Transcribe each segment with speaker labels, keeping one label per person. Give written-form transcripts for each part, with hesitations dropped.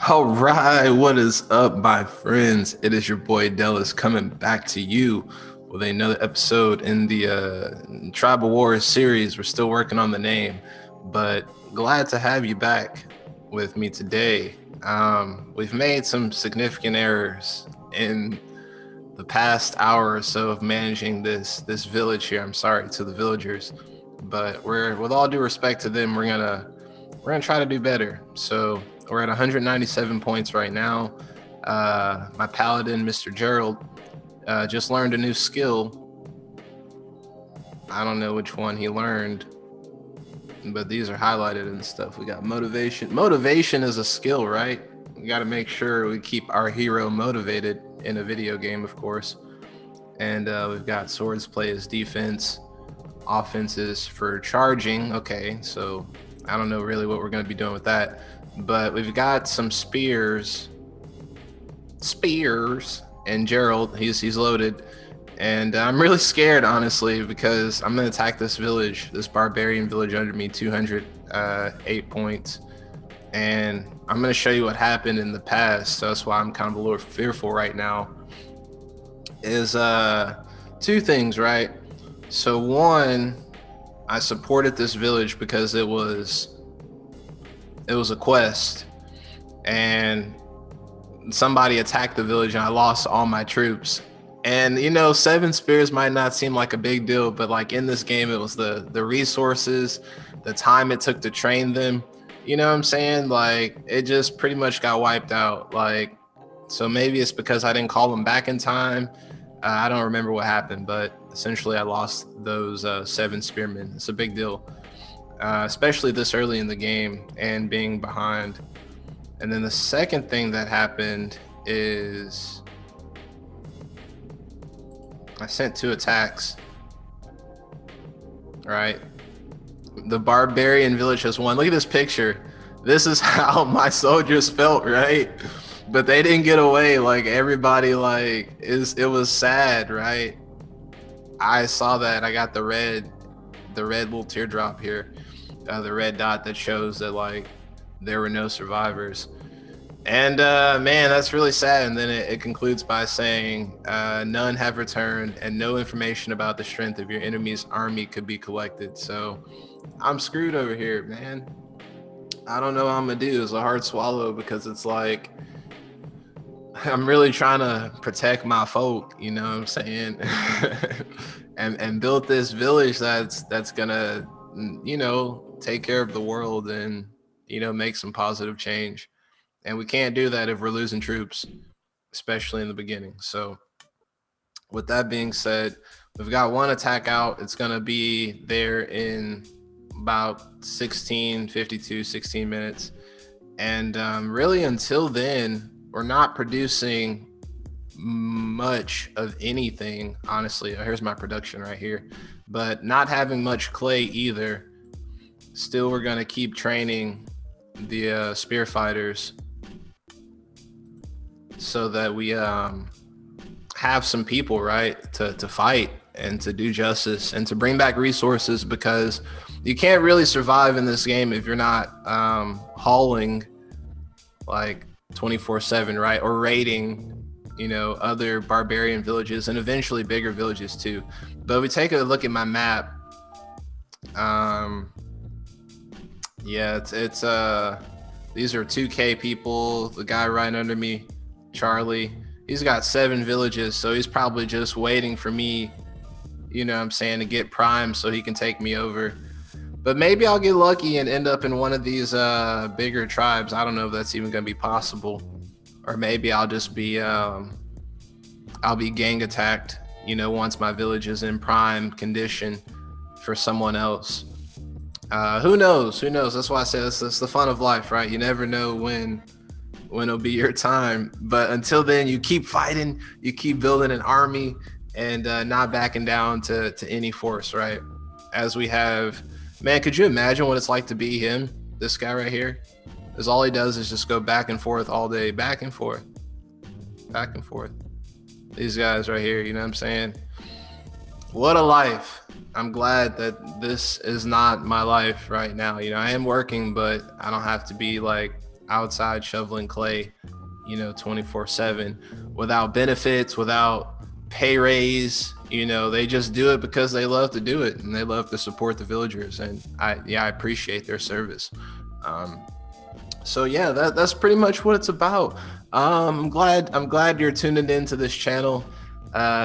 Speaker 1: All right, what is up, my friends? It is your boy Dallas coming back to you with another episode in the Tribal Wars series. We're still working on the name, but glad to have you back with me today. We've made some significant errors in the past hour or so of managing this village here. I'm sorry to the villagers, but we're, with all due respect to them, we're gonna try to do better. So we're at 197 points right now. My paladin, Mr. Gerald, just learned a new skill. I don't know which one he learned, but these are highlighted and stuff. We got motivation. Motivation is a skill, right? We got to make sure we keep our hero motivated in a video game, of course. And we've got swords play as defense, offenses for charging. Okay, so I don't know really what we're going to be doing with that, but we've got some spears, and Gerald. He's loaded, and I'm really scared, honestly, because I'm going to attack this village, this barbarian village under me, 208 points, and I'm going to show you what happened in the past. So that's why I'm kind of a little fearful right now. Is two things, right? So one, I supported this village because it was a quest, and somebody attacked the village and I lost all my troops. And you know, 7 spears might not seem like a big deal, but like in this game, it was the resources, the time it took to train them. You know what I'm saying? Like it just pretty much got wiped out. Like, so maybe it's because I didn't call them back in time. I don't remember what happened, but essentially I lost those 7 spearmen. It's a big deal, especially this early in the game and being behind. And then the second thing that happened is I sent 2 attacks. Right? The barbarian village has won. Look at this picture. This is how my soldiers felt, right? But they didn't get away. Like everybody, like it was sad, right? I saw that. I got the red little teardrop here, the red dot that shows that like there were no survivors. And man, that's really sad. And then it concludes by saying, none have returned and no information about the strength of your enemy's army could be collected. So I'm screwed over here, man. I don't know what I'm gonna do. It's a hard swallow because it's like I'm really trying to protect my folk, you know what I'm saying? and build this village that's gonna, you know, take care of the world and, you know, make some positive change. And we can't do that if we're losing troops, especially in the beginning. So with that being said, we've got 1 attack out. It's going to be there in about 16 minutes. And really until then, we're not producing much of anything, honestly. Here's my production right here. But not having much clay either. Still, we're going to keep training the spear fighters so that we have some people, right, to fight and to do justice and to bring back resources, because you can't really survive in this game if you're not hauling like 24/7, right, or raiding, you know, other barbarian villages and eventually bigger villages too. But if we take a look at my map, yeah, it's these are 2K people. The guy right under me, Charlie, he's got 7 villages, so he's probably just waiting for me, you know what I'm saying, to get prime so he can take me over. But maybe I'll get lucky and end up in one of these bigger tribes. I don't know if that's even going to be possible. Or maybe I'll just be I'll be gang attacked, you know, once my village is in prime condition for someone else. Who knows? Who knows? That's why I say that's the fun of life, right? You never know when it'll be your time. But until then, you keep fighting, you keep building an army, and not backing down to any force, right? As we have, man, could you imagine what it's like to be him? This guy right here, is all he does is just go back and forth all day, back and forth, back and forth. These guys right here, you know what I'm saying? What a life. I'm glad that this is not my life right now. You know, I am working, but I don't have to be like outside shoveling clay, 24/7 without benefits, without pay raise. They just do it because they love to do it and they love to support the villagers. And I appreciate their service. So yeah, that's pretty much what it's about. I'm glad you're tuning into this channel,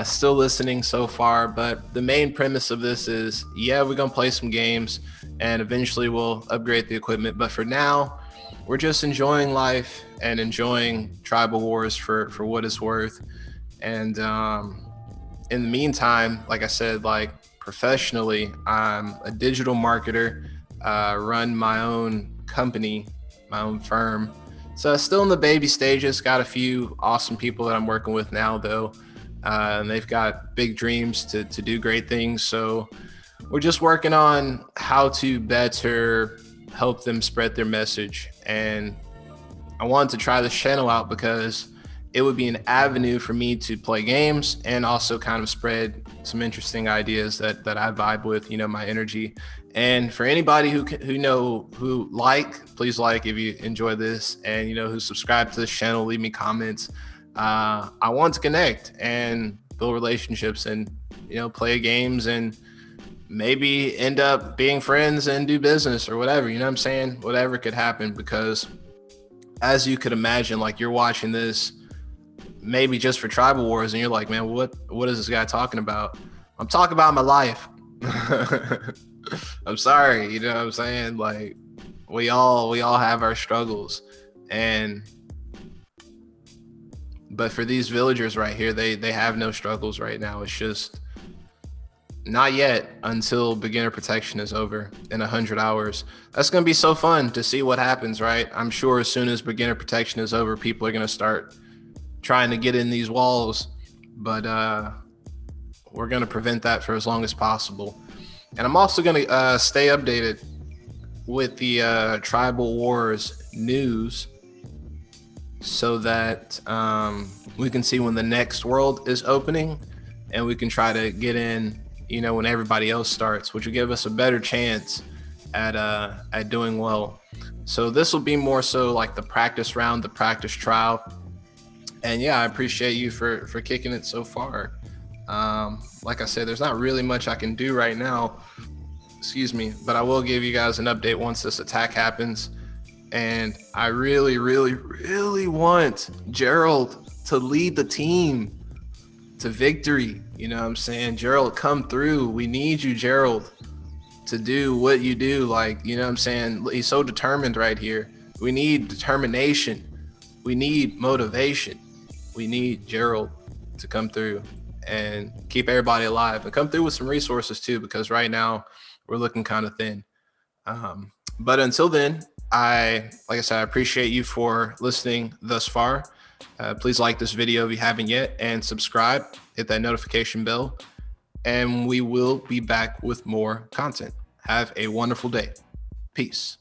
Speaker 1: still listening so far. But the main premise of this is, yeah, we're gonna play some games, and eventually we'll upgrade the equipment. But for now, we're just enjoying life and enjoying Tribal Wars for what it's worth. And in the meantime, like I said, like professionally, I'm a digital marketer, run my own company, my own firm. So still in the baby stages. Got a few awesome people that I'm working with now, though, and they've got big dreams to do great things. So we're just working on how to better help them spread their message. And I wanted to try this channel out because it would be an avenue for me to play games and also kind of spread some interesting ideas that I vibe with, my energy. And for anybody who please like if you enjoy this, and who subscribe to this channel, leave me comments. I want to connect and build relationships and play games and maybe end up being friends and do business or whatever. You know what I'm saying? Whatever could happen, because as you could imagine, like, you're watching this maybe just for Tribal Wars and you're like, man, what is this guy talking about? I'm talking about my life. I'm sorry, you know what I'm saying? Like, we all have our struggles. But for these villagers right here, they have no struggles right now. It's just not yet, until beginner protection is over in 100 hours. That's going to be so fun to see what happens, right? I'm sure as soon as beginner protection is over, people are going to start trying to get in these walls, but we're going to prevent that for as long as possible. And I'm also going to stay updated with the Tribal Wars news, so that we can see when the next world is opening, and we can try to get in, when everybody else starts, which will give us a better chance at doing well. So this will be more so like the practice round, the practice trial. And yeah, I appreciate you for kicking it so far. Like I said, there's not really much I can do right now, but I will give you guys an update once this attack happens. And I really, really, really want Gerald to lead the team to victory. You know what I'm saying? Gerald, come through. We need you, Gerald, to do what you do. Like, you know what I'm saying? He's so determined right here. We need determination. We need motivation. We need Gerald to come through and keep everybody alive, and come through with some resources too, because right now we're looking kind of thin. But until then, like I said, I appreciate you for listening thus far. Please like this video if you haven't yet, and subscribe, hit that notification bell, and we will be back with more content. Have a wonderful day. Peace.